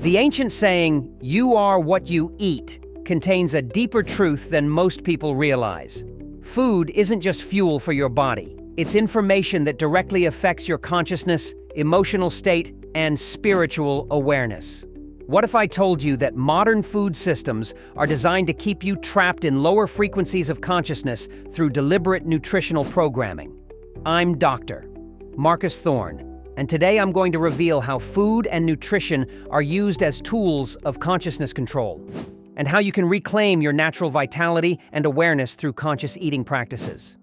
The ancient saying, "You are what you eat," contains a deeper truth than most people realize. Food isn't just fuel for your body. It's information that directly affects your consciousness, emotional state, and spiritual awareness. What if I told you that modern food systems are designed to keep you trapped in lower frequencies of consciousness through deliberate nutritional programming? I'm Dr. Marcus Thorne, and today I'm going to reveal how food and nutrition are used as tools of consciousness control, and how you can reclaim your natural vitality and awareness through conscious eating practices.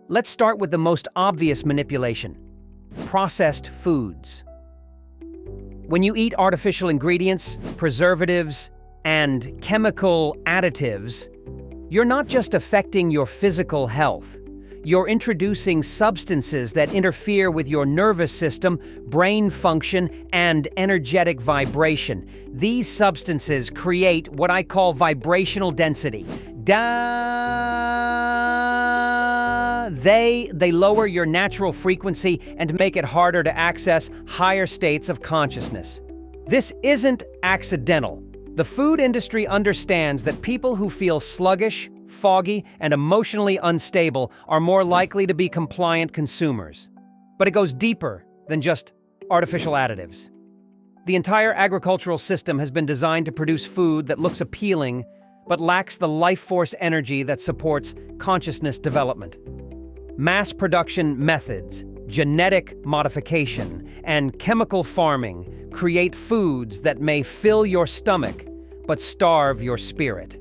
Let's start with the most obvious manipulation: processed foods. When you eat artificial ingredients, preservatives, and chemical additives, you're not just affecting your physical health. You're introducing substances that interfere with your nervous system, brain function, and energetic vibration. These substances create what I call vibrational density. They lower your natural frequency and make it harder to access higher states of consciousness. This isn't accidental. The food industry understands that people who feel sluggish, foggy, and emotionally unstable are more likely to be compliant consumers. But it goes deeper than just artificial additives. The entire agricultural system has been designed to produce food that looks appealing, but lacks the life force energy that supports consciousness development. Mass production methods, genetic modification, and chemical farming create foods that may fill your stomach, but starve your spirit.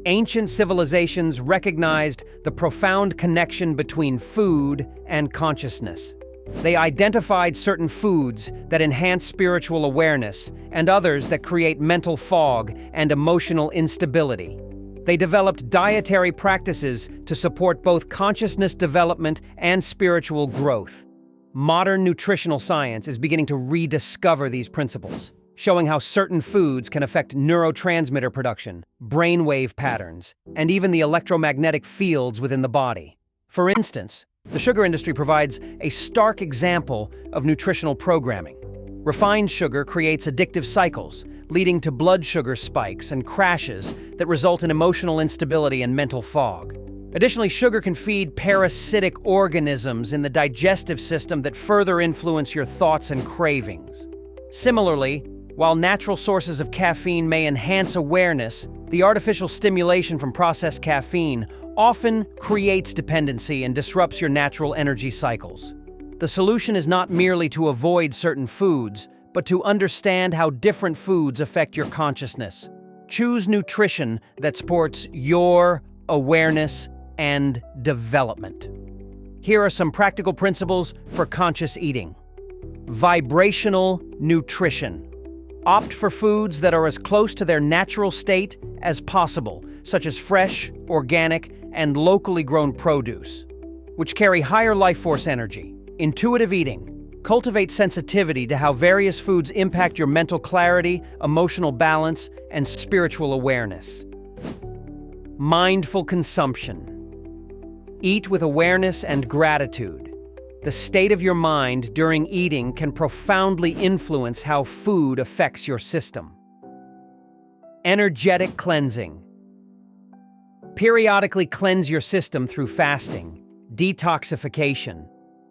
Ancient civilizations recognized the profound connection between food and consciousness. They identified certain foods that enhance spiritual awareness and others that create mental fog and emotional instability. They developed dietary practices to support both consciousness development and spiritual growth. Modern nutritional science is beginning to rediscover these principles, showing how certain foods can affect neurotransmitter production, brainwave patterns, and even the electromagnetic fields within the body. For instance, the sugar industry provides a stark example of nutritional programming. Refined sugar creates addictive cycles, leading to blood sugar spikes and crashes that result in emotional instability and mental fog. Additionally, sugar can feed parasitic organisms in the digestive system that further influence your thoughts and cravings. Similarly, while natural sources of caffeine may enhance awareness, the artificial stimulation from processed caffeine often creates dependency and disrupts your natural energy cycles. The solution is not merely to avoid certain foods, but to understand how different foods affect your consciousness. Choose nutrition that supports your awareness and development. Here are some practical principles for conscious eating. Vibrational nutrition. Opt for foods that are as close to their natural state as possible, such as fresh, organic, and locally grown produce, which carry higher life force energy. Intuitive eating. Cultivate sensitivity to how various foods impact your mental clarity, emotional balance, and spiritual awareness. Mindful consumption. Eat with awareness and gratitude. The state of your mind during eating can profoundly influence how food affects your system. Energetic cleansing. Periodically cleanse your system through fasting, detoxification,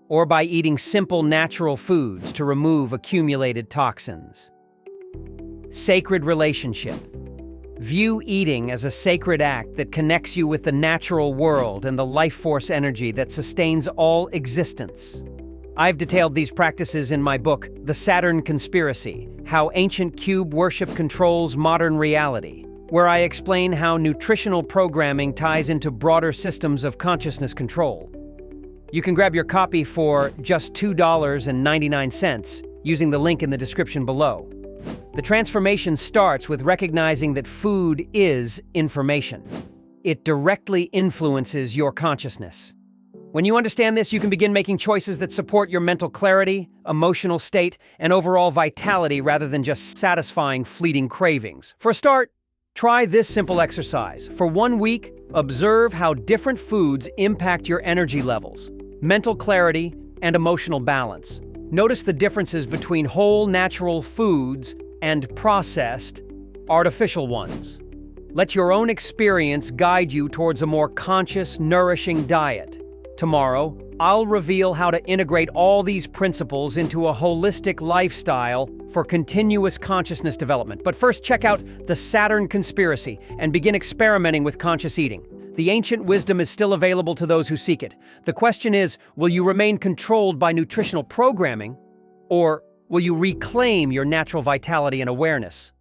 or by eating simple natural foods to remove accumulated toxins. Sacred relationship. View eating as a sacred act that connects you with the natural world and the life force energy that sustains all existence. I've detailed these practices in my book, The Saturn Conspiracy: How Ancient Cube Worship Controls Modern Reality, where I explain how nutritional programming ties into broader systems of consciousness control. You can grab your copy for just $2.99 using the link in the description below. The transformation starts with recognizing that food is information. It directly influences your consciousness. When you understand this, you can begin making choices that support your mental clarity, emotional state, and overall vitality rather than just satisfying fleeting cravings. For a start, try this simple exercise. For 1 week, observe how different foods impact your energy levels, mental clarity, and emotional balance. Notice the differences between whole natural foods and processed, artificial ones. Let your own experience guide you towards a more conscious, nourishing diet. Tomorrow, I'll reveal how to integrate all these principles into a holistic lifestyle for continuous consciousness development. But first, check out the Saturn Conspiracy and begin experimenting with conscious eating. The ancient wisdom is still available to those who seek it. The question is, will you remain controlled by nutritional programming, or will you reclaim your natural vitality and awareness?